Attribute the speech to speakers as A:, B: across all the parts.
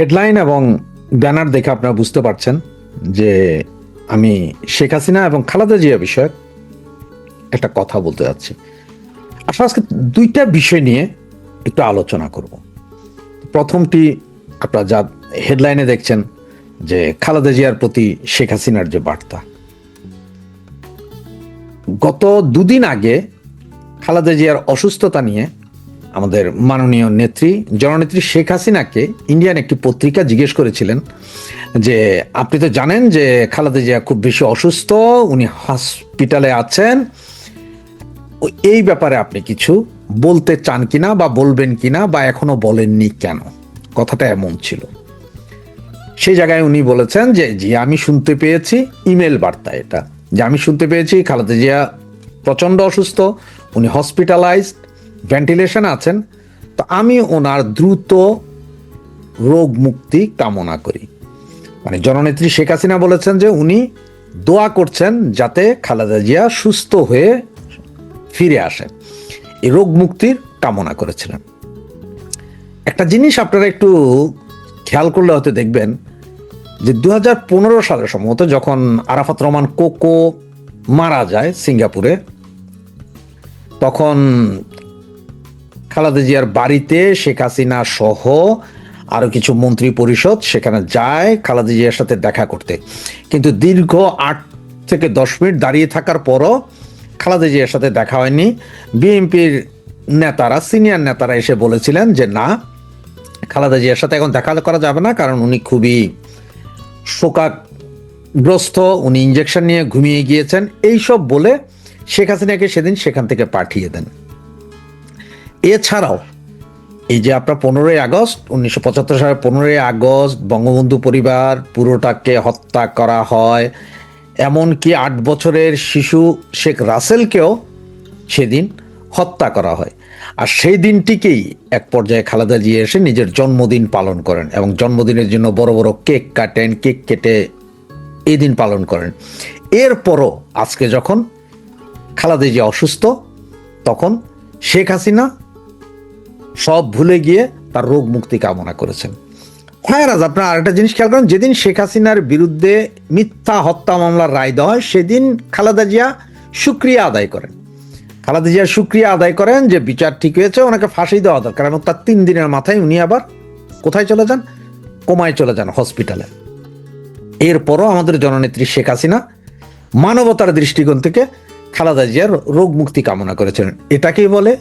A: Headline এবং banner দেখে আপনারা বুঝতে পারছেন যে আমি শেখ হাসিনা এবং খালেদা জিয়া বিষয়ক একটা কথা বলতে যাচ্ছি। আসলে আজকে দুইটা বিষয় নিয়ে একটু আলোচনা করব। প্রথমটি, আপনারা যা হেডলাইনে দেখছেন যে খালেদা জিয়ার প্রতি শেখ হাসিনার যে বার্তা। গত দুদিন আগে খালেদা জিয়ার অসুস্থতা নিয়ে আমাদের মাননীয় নেত্রী জননেত্রী শেখ হাসিনাকে ইন্ডিয়ান একটি পত্রিকা জিজ্ঞেস করেছিলেন যে আপনি তো জানেন যে খালেদা জিয়া খুব বেশি অসুস্থ, উনি হসপিটালে আছেন, এই ব্যাপারে আপনি কিছু বলতে চান কিনা বা বলবেন কিনা বা এখনো বলেননি কেন? কথাটা এমন ছিল। সেই জায়গায় উনি বলেছেন যে জি আমি শুনতে পেয়েছি, ইমেল বার্তা এটা, যে আমি শুনতে পেয়েছি খালেদা জিয়া প্রচণ্ড অসুস্থ, উনি হসপিটালাইজড, ভেন্টিলেশন আছেন, তো আমি ওনার দ্রুত রোগ মুক্তি কামনা করি। মানে জননেত্রী শেখ হাসিনা বলেছেন যে উনি দোয়া করছেন যাতে খালেদা জিয়া সুস্থ হয়ে ফিরে আসেন, এই রোগ মুক্তির কামনা করেছিলেন। একটা জিনিস আপনারা একটু খেয়াল করলে হয়তো দেখবেন যে 2015 সালে সম্ভবত যখন আরাফাত রহমান কোকো মারা যায় সিঙ্গাপুরে, তখন খালেদা জিয়ার বাড়িতে শেখ হাসিনা সহ আরো কিছু মন্ত্রী পরিষদ সেখানে যায় খালেদা জিয়ার সাথে দেখা করতে, কিন্তু দীর্ঘ 8 থেকে 10 মিনিট দাঁড়িয়ে থাকার পরও খালেদা জিয়ার সাথে দেখা হয়নি। বিএনপির নেতারা, সিনিয়র নেতারা এসে বলেছিলেন যে না, খালেদা জিয়ার সাথে এখন দেখা করা যাবে না, কারণ উনি খুবই শোকাগ্রস্ত, উনি ইঞ্জেকশন নিয়ে ঘুমিয়ে গিয়েছেন, এইসব বলে শেখ হাসিনাকে সেদিন সেখান থেকে পাঠিয়ে দেন। এছাড়াও এই যে আপনার 15ই আগস্ট 1975 সালের 15ই আগস্ট বঙ্গবন্ধু পরিবার পুরোটাকে হত্যা করা হয়, এমনকি 8 বছরের শিশু শেখ রাসেলকেও সেদিন হত্যা করা হয়। আর সেই দিনটিকেই এক পর্যায়ে খালেদা জিয়া এসে নিজের জন্মদিন পালন করেন এবং জন্মদিনের জন্য বড় বড় কেক কাটেন, কেক কেটে এই দিন পালন করেন। এরপরও আজকে যখন খালেদা জিয়া অসুস্থ, তখন শেখ হাসিনা সব ভুলে গিয়ে তার রোগ মুক্তি কামনা করেছেন। ফায়ারাজ, আপনারা আরেকটা জিনিস খেয়াল করেন, যেদিন শেখ হাসিনার বিরুদ্ধে মিথ্যা হত্যা মামলার রায় দেওয়া হয় সেদিন খালেদা জিয়া শুকরিয়া আদায় করেন। খালেদা জিয়া শুকরিয়া আদায় করেন যে বিচার ঠিক হয়েছে, ওনাকে ফাঁসি দেওয়া দরকার, এবং তার 3 দিনের মাথায় উনি আবার কোথায় চলে যান? কোমায় চলে যান, হসপিটালে। এরপরও আমাদের জননেত্রী শেখ হাসিনা মানবতার দৃষ্টিকোণ থেকে খালেদা জিয়ার রোগ মুক্তি কামনা করেছেন। এটাকেই বলে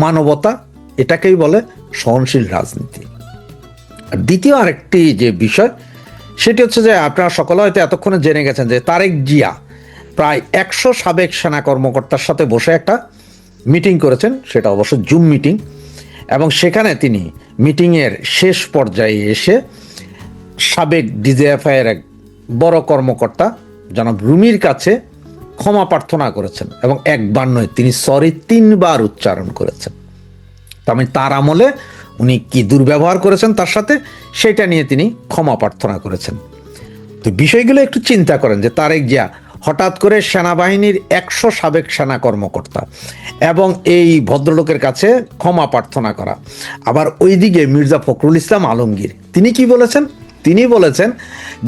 A: মানবতা, এটাকেই বলে সহনশীল রাজনীতি। আর দ্বিতীয় আরেকটি যে বিষয়, সেটি হচ্ছে যে আপনারা সকলে হয়তো এতক্ষণে জেনে গেছেন যে তারেক জিয়া প্রায় 100 সাবেক সেনা কর্মকর্তার সাথে বসে একটা মিটিং করেছেন, সেটা অবশ্য জুম মিটিং, এবং সেখানে তিনি মিটিংয়ের শেষ পর্যায়ে এসে সাবেক ডিজিএফআই-এর এক বড় কর্মকর্তা জনাব রুমির কাছে ক্ষমা প্রার্থনা করেছেন, এবং একবার নয়, তিনি সরি 3 বার উচ্চারণ করেছেন। তার আমলে উনি কি দুর্ব্যবহার করেছেন তার সাথে, সেটা নিয়ে তিনি ক্ষমা প্রার্থনা করেছেন। তো বিষয়গুলো একটু চিন্তা করেন যে তারেক জিয়া হঠাৎ করে সেনাবাহিনীর 100 সাবেক সেনা কর্মকর্তা এবং এই ভদ্রলোকের কাছে ক্ষমা প্রার্থনা করা। আবার ওইদিকে মির্জা ফখরুল ইসলাম আলমগীর তিনি কি বলেছেন? তিনি বলেছেন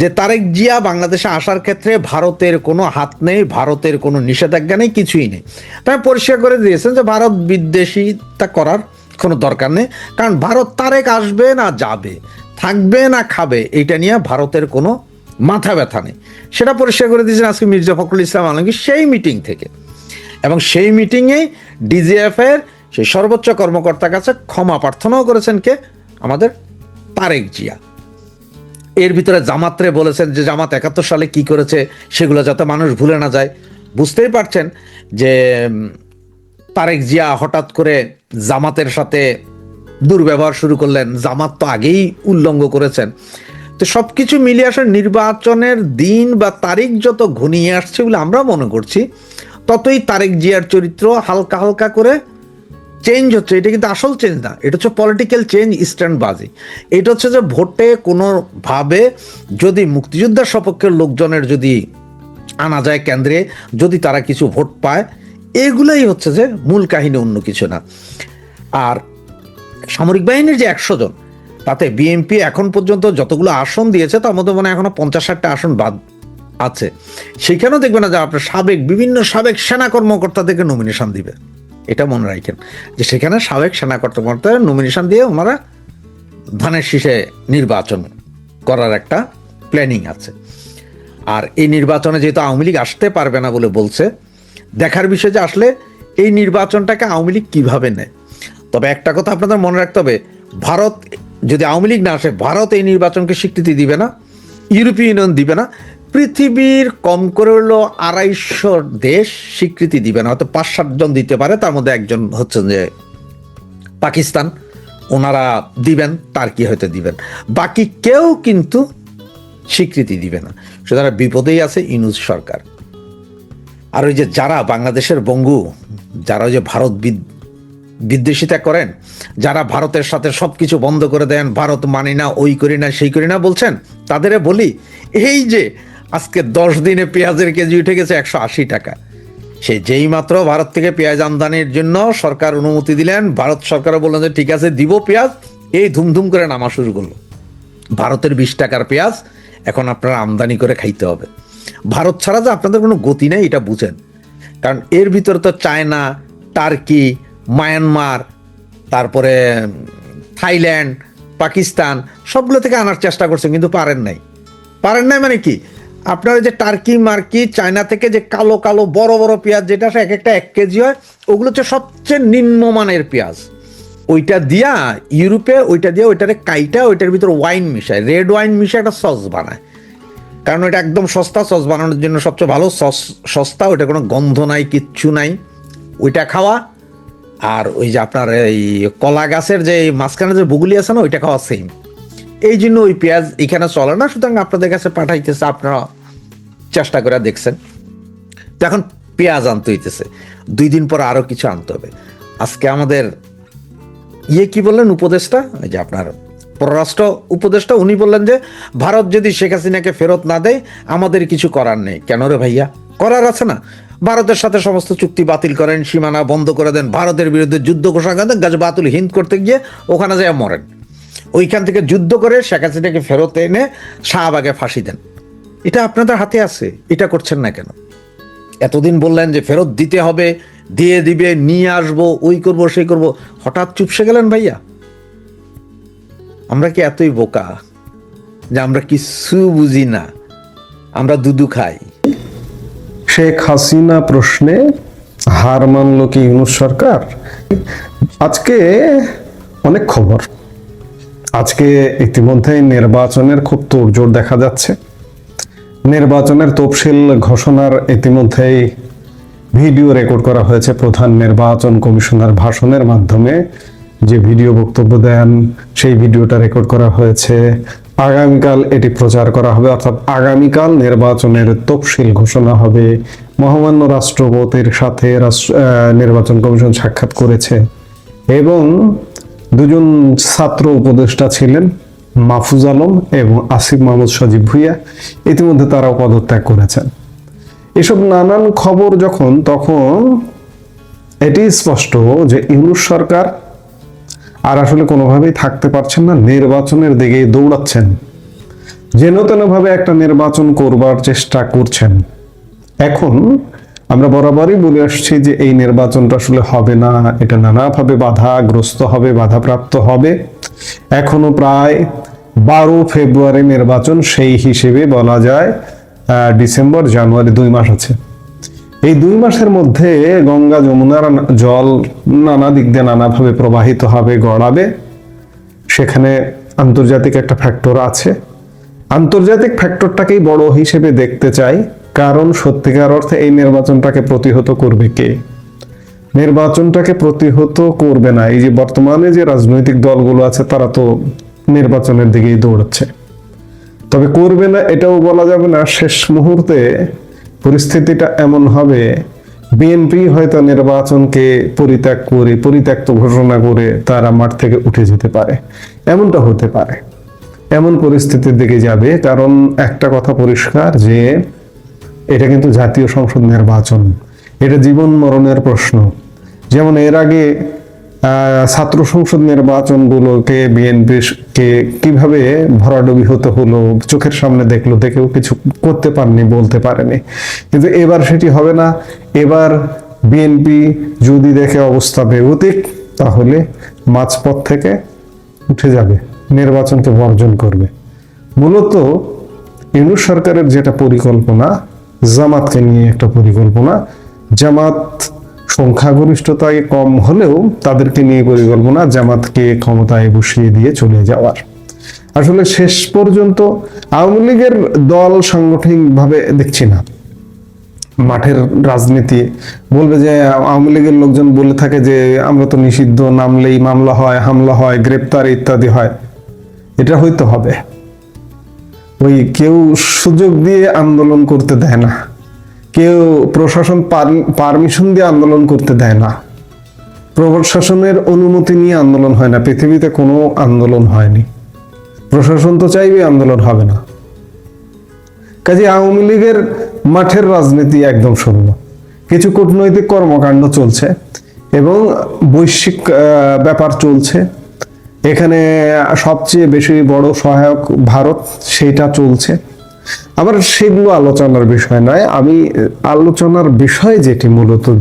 A: যে তারেক জিয়া বাংলাদেশে আসার ক্ষেত্রে ভারতের কোনো হাত নেই, ভারতের কোনো নিষেধাজ্ঞা নেই, কিছুই নেই। তাই পরিষ্কার করে দিয়েছেন যে ভারত বিদ্বেষিতা করার কোনো দরকার নেই, কারণ ভারত তারেক আসবে না যাবে, থাকবে না খাবে, এটা নিয়ে ভারতের কোনো মাথা ব্যথা নেই। সেটা পরিষ্কার করে দিয়েছেন আজকে মির্জা ফখরুল ইসলাম আলমগীর সেই মিটিং থেকে, এবং সেই মিটিংয়েই ডিজিএফআই-এর সেই সর্বোচ্চ কর্মকর্তার কাছে ক্ষমা প্রার্থনাও করেছেন কে? আমাদের তারেক জিয়া। এর ভিতরে জামাতরে বলেছেন যে জামাত 71 সালে কি করেছে সেগুলো যাতে মানুষ ভুলে না যায়। বুঝতেই পারছেন যে তারেক জিয়া হঠাৎ করে জামাতের সাথে দুর্ব্যবহার শুরু করলেন, জামাত তো আগেই উল্লঙ্ঘ করেছেন। তো সবকিছু মিলিয়ে আসলে নির্বাচনের দিন বা তারিখ যত ঘনিয়ে আসছে বলে আমরা মনে করছি, ততই তারেক জিয়ার চরিত্র হালকা হালকা করে চেঞ্জ হচ্ছে। এটা কিন্তু আসল চেঞ্জ না, এটা হচ্ছে পলিটিক্যাল চেঞ্জ, স্ট্যান্ডবাজি। এটা হচ্ছে যে ভোটে কোনোভাবে যদি মুক্তিযোদ্ধার সপক্ষের লোকজনের যদি আনা যায় কেন্দ্রে, যদি তারা কিছু ভোট পায়, এগুলোই হচ্ছে যে মূল কাহিনী, অন্য কিছু না। আর সামরিক বাহিনীর যে 100 জন, তাতে বিএনপি এখন পর্যন্ত যতগুলো আসন দিয়েছে তার মধ্যে মানে এখনো 50-60টা আসন বাদ আছে। সেখানেও দেখবে না যে আপনার বিভিন্ন সাবেক সেনা কর্মকর্তাদেরকে নমিনেশন দিবে, এটা মনে রাখেন যে সেখানে সাবেক সেনা কর্মকর্তা নমিনেশন দিয়ে ওনারা ধানের শীষে নির্বাচন করার একটা প্ল্যানিং আছে। আর এই নির্বাচনে যেহেতু আওয়ামী লীগ আসতে পারবে না বলে বলছে, দেখার বিষয় যে আসলে এই নির্বাচনটাকে আওয়ামী লীগ কীভাবে নেয়। তবে একটা কথা আপনাদের মনে রাখতে হবে, ভারত যদি আওয়ামী লীগ না আসে, ভারত এই নির্বাচনকে স্বীকৃতি দিবে না, ইউরোপীয় ইউনিয়ন দিবে না, পৃথিবীর কম করে হলো 250 দেশ স্বীকৃতি দিবে না, হয়তো 5-7 জন দিতে পারে, তার মধ্যে একজন হচ্ছেন যে পাকিস্তান, ওনারা দিবেন, টার্কি হয়তো দিবেন, বাকি কেউ কিন্তু স্বীকৃতি দিবে না। সুতরাং বিপদেই আছে ইউনূস সরকার। আর ওই যে যারা বাংলাদেশের বঙ্গু, যারা ওই যে ভারত বিদ্বেষিতা করেন, যারা ভারতের সাথে সবকিছু বন্ধ করে দেন, ভারত মানি না, ওই করি না, সেই করি না বলছেন, তাদের বলি এই যে আজকে 10 দিনে পেঁয়াজের কেজি উঠে গেছে 180 টাকা। সে যেই মাত্র ভারত থেকে পেঁয়াজ আমদানির জন্য সরকার অনুমতি দিলেন, ভারত সরকারও বললেন যে ঠিক আছে দিব পেঁয়াজ, এই ধুমধুম করে নামা শুরু করলো। ভারতের 20 টাকার পেঁয়াজ এখন আপনারা আমদানি করে খাইতে হবে। ভারত ছাড়া যে আপনাদের কোনো গতি নেই এটা বুঝেন, কারণ এর ভিতরে তো চায়না, টার্কি, মায়ানমার, তারপরে থাইল্যান্ড, পাকিস্তান সবগুলো থেকে আনার চেষ্টা করছেন কিন্তু পারেন নাই মানে কি, আপনারা যে টার্কি মার্কি চায়না থেকে যে কালো কালো বড় বড় পেঁয়াজ যেটা এক একটা 1 কেজি হয়, ওগুলো হচ্ছে সবচেয়ে নিম্নমানের পেঁয়াজ। ওইটা দিয়া ইউরোপে ওইটা দিয়ে ওইটারে কাইটা ওইটার ভিতরে ওয়াইন মিশায়, রেড ওয়াইন মিশায় একটা সস বানায়, কারণ ওইটা একদম সস্তা, সস বানানোর জন্য সবচেয়ে ভালো, সস্তা, ওইটা কোনো গন্ধ নাই, কিচ্ছু নাই, ওইটা খাওয়া। আর ওই যে আপনার এই কলা গাছের যে মাঝখানে যে বগুলি আছে না, ওইটা খাওয়া সেম। এই জন্য ওই পেঁয়াজ এখানে চলে না, সুতরাং আপনাদের কাছে পাঠাইতেছে, আপনারা চেষ্টা করে দেখছেন। তো এখন পেঁয়াজ আনতে হইতেছে, 2 দিন পর আরো কিছু আনতে হবে। আজকে আমাদের কি বললেন উপদেষ্টা, ওই যে আপনার পররাষ্ট্র উপদেষ্টা, উনি বললেন যে ভারত যদি শেখ হাসিনাকে ফেরত না দেয় আমাদের কিছু করার নেই। কেন রে ভাইয়া, করার আছে না, ভারতের সাথে সমস্ত চুক্তি বাতিল করেন, সীমানা বন্ধ করে দেন, ভারতের বিরুদ্ধে যুদ্ধ ঘোষণা করেন, গাছ বাতুল হিন্দ করতে গিয়ে ওখানে যায় মরেন, ওইখান থেকে যুদ্ধ করে শেখ হাসিনাকে ফেরত এনে শাহবাগে ফাঁসি দেন। এটা আপনাদের হাতে আছে, এটা করছেন না কেন? এতদিন বললেন যে ফেরত দিতে হবে, দিয়ে দিবে, নিয়ে আসবো, ওই করব সেই করব, হঠাৎ চুপসে গেলেন ভাইয়া। আমরা কি এতই বোকা যে আমরা কিছু বুঝি না, আমরা দুধু খাই?
B: শেখ হাসিনা প্রশ্নে হার মানল কি ইউনূস সরকার? আজকে অনেক খবর, আজকে ইতিমধ্যে নির্বাচনের খুব তোড়জোড় দেখা যাচ্ছে। নির্বাচনের তফসিল ঘোষণার ইতিমধ্যেই ভিডিও রেকর্ড করা হয়েছে। প্রধান নির্বাচন কমিশনার ভাষণের মাধ্যমে যে ভিডিও বক্তব্য দেন, সেই ভিডিওটা রেকর্ড করা হয়েছে। আগামীকাল এটি প্রচার করা হবে, অর্থাৎ আগামীকাল নির্বাচনের তফসিল ঘোষণা হবে। মহামান্য রাষ্ট্রপতির সাথে নির্বাচন কমিশন সাক্ষাৎ করেছে এবং 2জন ছাত্র উপদেষ্টা ছিলেন, মাহফুজ আলম এবং আসিফ মাহমুদ সজীব ভুইয়া, ইতিমধ্যে তারাও পদত্যাগ করেছেন। এসব নানান খবর যখন, তখন এটি স্পষ্ট যে ইউনূস সরকার আর আসলে কোনোভাবেই থাকতে পারছেন না, নির্বাচনের দিকে দৌড়াচ্ছেন, যেন তেনভাবে একটা নির্বাচন করবার চেষ্টা করছেন। এখন আমরা বরাবরই বলে আসছি যে এই নির্বাচনটা আসলে হবে না, এটা নানাভাবে বাধাগ্রস্ত হবে, বাধাপ্রাপ্ত হবে। এখনো প্রায় 12 ফেব্রুয়ারি নির্বাচন, সেই হিসেবে বলা যায় ডিসেম্বর জানুয়ারি 2 মাস আছে। এই 2 মাসের মধ্যে গঙ্গা যমুনার জল নানা দিক দিয়ে নানাভাবে প্রবাহিত হবে, গড়াবে। সেখানে আন্তর্জাতিক একটা ফ্যাক্টর আছে, আন্তর্জাতিক ফ্যাক্টরটাকেই বড় হিসেবে দেখতে চাই, কারণ সত্যিকার অর্থে এই নির্বাচনটাকে প্রতিহত করবে কে? নির্বাচনটাকে প্রতিহত করবে না এই যে বর্তমানে যে রাজনৈতিক দলগুলো আছে, তারা তো নির্বাচনের দিকেই দৌড়াচ্ছে। তবে করবে না এটাও বলা যাবে না, শেষ মুহূর্তে পরিস্থিতিটা এমন হবে বিএনপি হয়তো নির্বাচনকে পরিত্যক্ত ঘোষণা করে তারা মাঠ থেকে উঠে যেতে পারে, এমনটা হতে পারে, এমন পরিস্থিতির দিকে যাবে। কারণ একটা কথা পরিষ্কার যে এটা কিন্তু জাতীয় সংসদ নির্বাচন, এটা জীবন মরণের প্রশ্ন। যেমন এর আগে ছাত্র সংসদ নির্বাচনগুলোকে বিএনপিকে কিভাবে ভরাডুবি হতে হলো চোখের সামনে দেখলো, দেখেও কিছু করতে পারেনি, বলতে পারেনি। কিন্তু এবার সেটি হবে না। এবার বিএনপি যদি দেখে অবস্থা বেগতিক, তাহলে মাঝপথ থেকে উঠে যাবে, নির্বাচনকে বর্জন করবে। মূলত ইউনূস সরকারের যেটা পরিকল্পনা, জামাতকে নিয়ে একটা পরিকল্পনা, জামাত সংখ্যাগরিষ্ঠতায় কম হলেও তাদেরকে নিয়ে পরিকল্পনা, জামাতকে ক্ষমতায় বসিয়ে দিয়ে চলে যাওয়ার। আসলে শেষ পর্যন্ত আওয়ামী লীগের দল সাংগঠনিকভাবে দেখছি না। মাঠের রাজনীতি বলবে যে আওয়ামী লীগের লোকজন বলে থাকে যে আমরা তো নিষিদ্ধ, নামলেই মামলা হয়, হামলা হয়, গ্রেপ্তার ইত্যাদি হয়। এটা হইতে হবে। ওই কেউ সুযোগ দিয়ে আন্দোলন করতে দেয় না, কেউ প্রশাসন পারমিশন দিয়ে আন্দোলন করতে দেয় না, প্রশাসনের অনুমতি নিয়ে আন্দোলন হয় না। পৃথিবীতে কোনো আন্দোলন হয়নি, প্রশাসন তো চাইবে আন্দোলন হবে না। কাজে আওয়ামী লীগের মাঠের রাজনীতি একদম শূন্য। কিছু কূটনৈতিক কর্মকাণ্ড চলছে এবং বৈশ্বিক ব্যাপার চলছে। এখানে সবচেয়ে বেশি বড় সহায়ক ভারত, সেটা চলছে। আবার সেগুলো আলোচনার বিষয় নয়। আমি আলোচনার বিষয়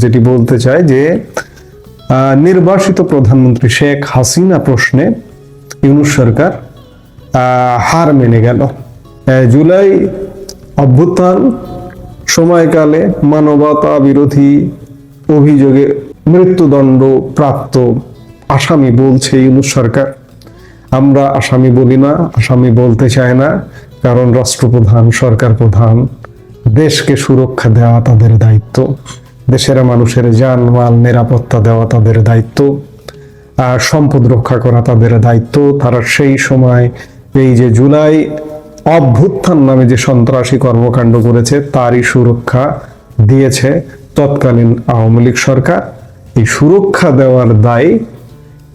B: যেটি বলতে চাই যে নির্বাসিত প্রধানমন্ত্রী শেখ হাসিনা প্রশ্নে ইউনূস সরকার হার মেনে গেল। জুলাই অভ্যুত্থান সময়কালে মানবতা বিরোধী অভিযোগে মৃত্যুদণ্ড প্রাপ্ত আসামি বলছে ইউনূস সরকার। আমরা আসামি বলি না, আসামি বলতে চাই না, কারণ রাষ্ট্রপ্রধান, সরকার প্রধান, দেশকে সুরক্ষা দেওয়া তাদের দায়িত্ব, দেশের মানুষের জানমাল নিরাপত্তা দেওয়া তাদের দায়িত্ব, আর সম্পদ রক্ষা করা তাদের দায়িত্ব। তারা সেই সময় এই যে জুলাই অভ্যুত্থান নামে যে সন্ত্রাসী কর্মকাণ্ড করেছে, তারই সুরক্ষা দিয়েছে তৎকালীন আওয়ামী লীগ সরকার। এই সুরক্ষা দেওয়ার দায়,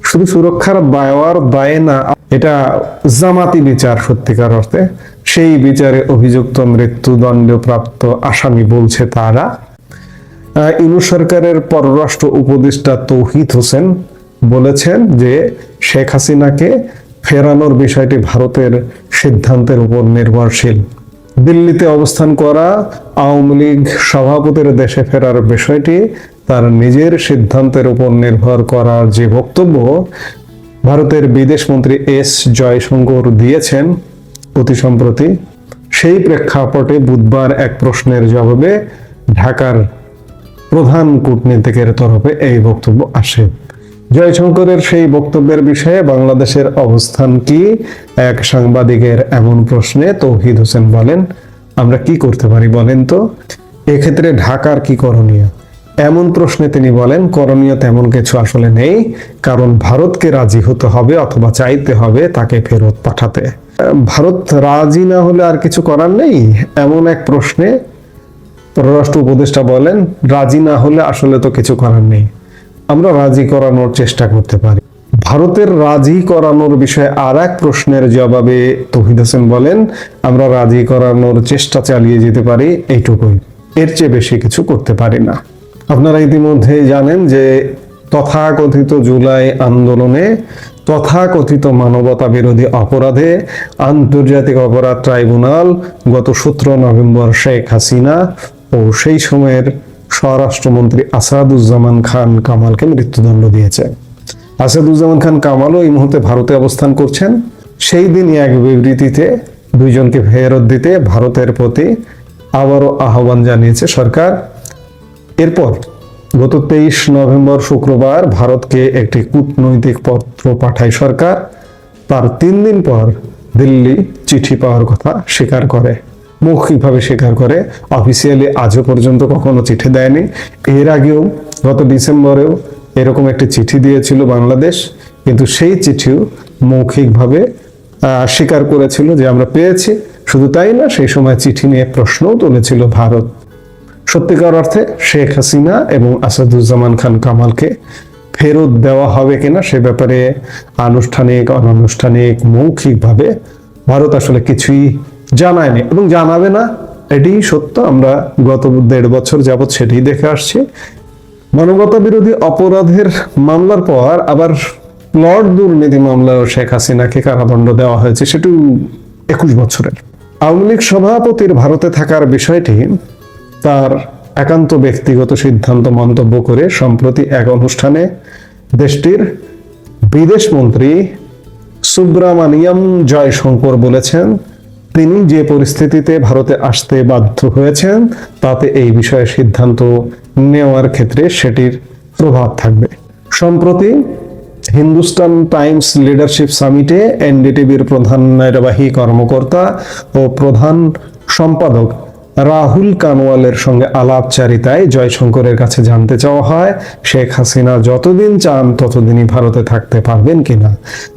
B: শুধু সুরক্ষার দেওয়ার দায় না, এটা জামাতি বিচার সত্যিকার অর্থে। সেই বিচারে অভিযুক্ত মৃত্যুদণ্ডপ্রাপ্ত আসামি বলছে তারা। ইউনূস সরকারের পররাষ্ট্র উপদেষ্টা তৌহিদ হোসেন বলেছেন যে শেখ হাসিনাকে ফেরানোর বিষয়টি ভারতের সিদ্ধান্তের উপর নির্ভরশীল। দিল্লিতে অবস্থান করা আওয়ামী লীগ সভাপতির দেশে ফেরার বিষয়টি তার নিজের সিদ্ধান্তের উপর নির্ভর করার যে বক্তব্য ভারতের বিদেশমন্ত্রী এস জয়শঙ্কর দিয়েছেন অতি সম্প্রতি, সেই প্রেক্ষাপটে বুধবার এক প্রশ্নের জবাবে ঢাকার প্রধান কূটনীতিকের তরফে এই বক্তব্য আসে। জয়শঙ্করের সেই বক্তব্যের বিষয়ে বাংলাদেশের অবস্থান কি, এক সাংবাদিকের এমন প্রশ্নে তৌহিদ হোসেন বলেন, আমরা কি করতে পারি বলেন তো, এক্ষেত্রে ঢাকার কি করণীয়? এমন প্রশ্নে তিনি বলেন, করণীয় তেমন কিছু আসলে নেই, কারণ ভারতকে রাজি হতে হবে অথবা চাইতে হবে তাকে ফেরত পাঠাতে। ভারত রাজি না হলে আর কিছু করার নেই, এমন এক প্রশ্নে পররাষ্ট্র উপদেষ্টা বলেন, রাজি না হলে আসলে তো কিছু করার নেই, আমরা রাজি করানোর চেষ্টা করতে পারি। ভারতের রাজি করানোর বিষয়ে আর এক প্রশ্নের জবাবে তৌহিদ হোসেন বলেন, আমরা রাজি করানোর চেষ্টা চালিয়ে যেতে পারি, এইটুকুই, এর চেয়ে বেশি কিছু করতে পারি না। আপনারা ইতিমধ্যে জানেন যে তথাকথিত জুলাই আন্দোলনে, তথাকথিত মানবতা বিরোধী অপরাধে আন্তর্জাতিক অপরাধ ট্রাইব্যুনাল গত 17 নভেম্বর শেখ হাসিনা ও সেই সময়ের স্বরাষ্ট্রমন্ত্রী আসাদুজ্জামান খান কামালকে মৃত্যুদণ্ড দিয়েছে। আসাদুজ্জামান খান কামালও এই মুহূর্তে ভারতে অবস্থান করছেন। সেই দিনই এক বিবৃতিতে দুইজনকে ফেরত দিতে ভারতের প্রতি আবারও আহ্বান জানিয়েছে সরকার। এরপর গত 23 নভেম্বর শুক্রবার ভারতকে একটি কূটনৈতিক পত্র পাঠায় সরকার। তার 3 দিন পর দিল্লি চিঠি পাওয়ার কথা স্বীকার করে, মৌখিকভাবে স্বীকার করে, অফিসিয়ালি আজও পর্যন্ত কখনো চিঠি দেয়নি। এর আগেও গত ডিসেম্বরেও এরকম একটি চিঠি দিয়েছিল বাংলাদেশ, কিন্তু সেই চিঠিও মৌখিকভাবে স্বীকার করেছিল যে আমরা পেয়েছি। শুধু তাই না, সেই সময় চিঠি নিয়ে প্রশ্নও তুলেছিল ভারত। সত্যিকার অর্থে শেখ হাসিনা এবং আসাদুজ্জামান খান কামালকে ফেরত দেওয়া হবে কিনা সে ব্যাপারে আনুষ্ঠানিক, অনানুষ্ঠানিক, মৌখিকভাবে ভারত আসলে কিছুই জানায়নি এবং জানাবে না, এটি সত্য। আমরা গত 1.5 বছর যাবৎ সেটি দেখে আসছি। মানবতা বিরোধী অপরাধের মামলার পর আবার প্লট দুর্নীতি মামলায় শেখ হাসিনাকে কারাদণ্ড দেওয়া হয়েছে, সেটিও 21 বছরের। আওয়ামী লীগ সভাপতির ভারতে থাকার বিষয়টি তার একান্ত ব্যক্তিগত সিদ্ধান্ত মন্তব্য করে সম্প্রতি এক অনুষ্ঠানে দেশটির বিদেশ মন্ত্রী সুব্রামানিয়াম জয়শঙ্কর বলেছেন, তিনি যে পরিস্থিতিতে ভারতে আসতে বাধ্য হয়েছেন তাতে এই বিষয়ে সিদ্ধান্ত নেওয়ার ক্ষেত্রে সেটির প্রভাব থাকবে। সম্প্রতি হিন্দুস্তান টাইমস লিডারশিপ সামিটে এনডিটিভির প্রধান নির্বাহী কর্মকর্তা ও প্রধান সম্পাদক রাহুল কানওয়ালের সঙ্গে আলাপচারিতায় জয়শঙ্করের কাছে জানতে চাওয়া হয় শেখ হাসিনা যতদিন চান ততদিনই ভারতে থাকতে পারবেন কিনা।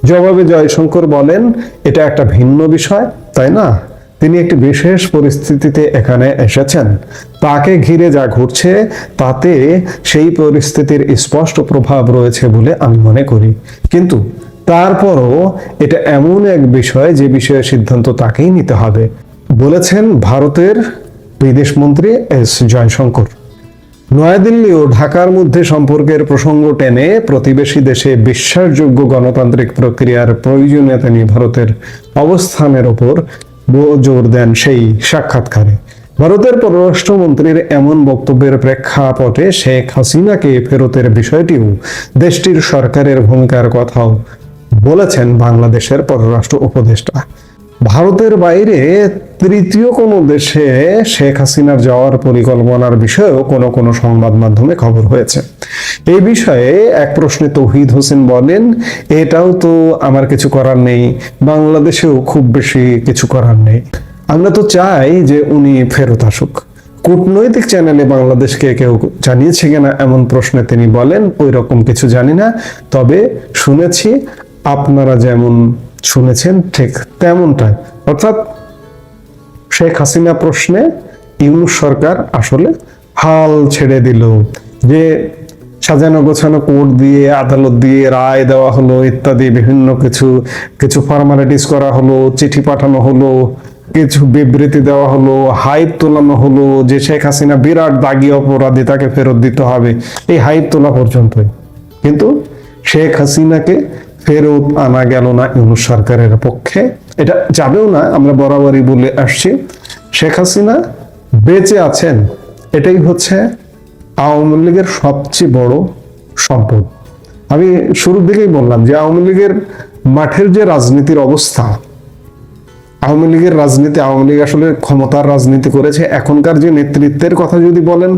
B: জবাবে জয়শঙ্কর বলেন, এটা একটা ভিন্ন বিষয়, তাই না? তিনি একটি বিশেষ পরিস্থিতিতে এখানে এসেছেন, তাকে ঘিরে যা ঘটছে তাতে সেই পরিস্থিতির স্পষ্ট প্রভাব রয়েছে বলে আমি মনে করি, কিন্তু তারপরও এটা এমন এক বিষয় যে বিষয়ে সিদ্ধান্ত তাকেই নিতে হবে, বলেছেন ভারতের বিদেশ মন্ত্রী এস জয়শঙ্কর। নয়াদিল্লি ও ঢাকার মধ্যে সম্পর্কের প্রসঙ্গ টেনে প্রতিবেশী দেশে বিশ্বাসযোগ্য গণতান্ত্রিক প্রক্রিয়ার প্রয়োজনীয়তা নিয়ে ভারতের অবস্থানের ওপর জোর দেন সেই সাক্ষাৎকারে। ভারতের পররাষ্ট্রমন্ত্রীর এমন বক্তব্যের প্রেক্ষাপটে শেখ হাসিনাকে ফেরতের বিষয়টিও দেশটির সরকারের ভূমিকার কথাও বলেছেন বাংলাদেশের পররাষ্ট্র উপদেষ্টা। ভারতের বাইরে তৃতীয় কোনো দেশে শেখ হাসিনার যাওয়ার পরিকল্পনার বিষয়েও কোনো সংবাদ মাধ্যমে খবর হয়েছে। এই বিষয়ে এক প্রশ্নে তৌহিদ হোসেন বলেন, এটাও তো আমার কিছু করার নেই, বাংলাদেশেও খুব বেশি কিছু করার নেই। আমরা তো চাই যে উনি ফেরত আসুক। কূটনৈতিক চ্যানেলে বাংলাদেশকে কেউ জানিয়েছে কিনা এমন প্রশ্নে তিনি বলেন, ওই রকম কিছু জানি না, তবে শুনেছি আপনারা যেমন শুনেছেন ঠিক তেমনটাই। অর্থাৎ শেখ হাসিনা প্রশ্নে ইউনূস সরকার আসলে হাল ছেড়ে দিল, যে সাজানো গোছানো কোর্ট দিয়ে আদালত দিয়ে রায় দেওয়া হলো ইত্যাদি বিভিন্ন কিছু ফর্মালিটিস করা হলো, চিঠি পাঠানো হলো, কিছু বিবৃতি দেওয়া হলো, হাইপ তোলানো হলো যে শেখ হাসিনা বিরাট দাগী অপরাধী, তাকে ফেরত দিতে হবে, এই হাইপ তোলা পর্যন্তই। কিন্তু শেখ হাসিনাকে ফেরত আনা গেল না ইউনূস সরকারের পক্ষে, এটা যাবেও না। আমরা বরাবরই বলে আসছি শেখ হাসিনা বেঁচে আছেন, এটাই হচ্ছে আওয়ামী লীগের সবচেয়ে বড় সম্পদ। আমি শুরুর দিকেই বললাম যে আওয়ামী লীগের মাঠের যে রাজনীতির অবস্থা, আওয়ামী লীগের রাজনীতি, আওয়ামী লীগ আসলে ক্ষমতার রাজনীতি করেছে। এখনকার যে নেতৃত্বের কথা যদি বলেন,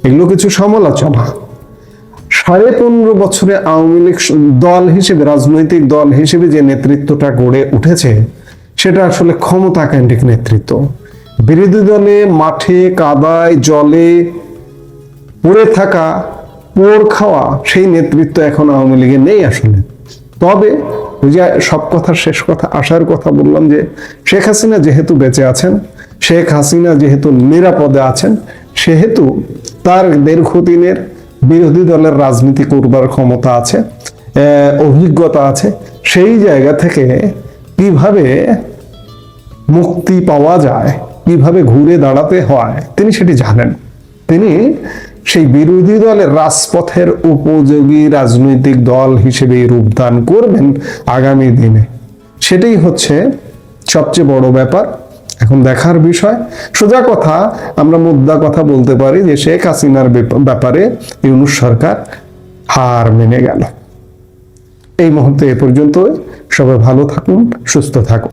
B: এগুলো কিছু সমালোচনা। 15.5 বছরে আওয়ামী লীগ দল হিসেবে, রাজনৈতিক দল হিসেবে যে নেতৃত্বটা গড়ে উঠেছে সেটা আসলে ক্ষমতা কেন্দ্রিক নেতৃত্ব। বিরোধী দলে মাঠে কাদায় জলে পড়ে থাকা, পোড় খাওয়া সেই নেতৃত্ব এখন আওয়ামী লীগে নেই আসলে। তবে ওই যে সব কথার শেষ কথা, আসার কথা বললাম যে শেখ হাসিনা যেহেতু বেঁচে আছেন, শেখ হাসিনা যেহেতু নিরাপদে আছেন, সেহেতু তার দীর্ঘদিনের বিরোধী দলের রাজনীতি করবার ক্ষমতা আছে, অভিজ্ঞতা আছে। সেই জায়গা থেকে কিভাবে মুক্তি পাওয়া যায়, কিভাবে ঘুরে দাঁড়াতে হয় তিনি সেটি জানেন। তিনি সেই বিরোধী দলের রাজপথের উপযোগী রাজনৈতিক দল হিসেবে রূপদান করবেন আগামী দিনে, সেটাই হচ্ছে সবচেয়ে বড় ব্যাপার। এখন দেখার বিষয়। সোজা কথা, আমরা মুদ্রা কথা বলতে পারি যে শেখ হাসিনার ব্যাপারে ইউনূস সরকার হার মেনে গেল। এই মুহূর্তে এ পর্যন্ত। সবাই ভালো থাকুন, সুস্থ থাকুন।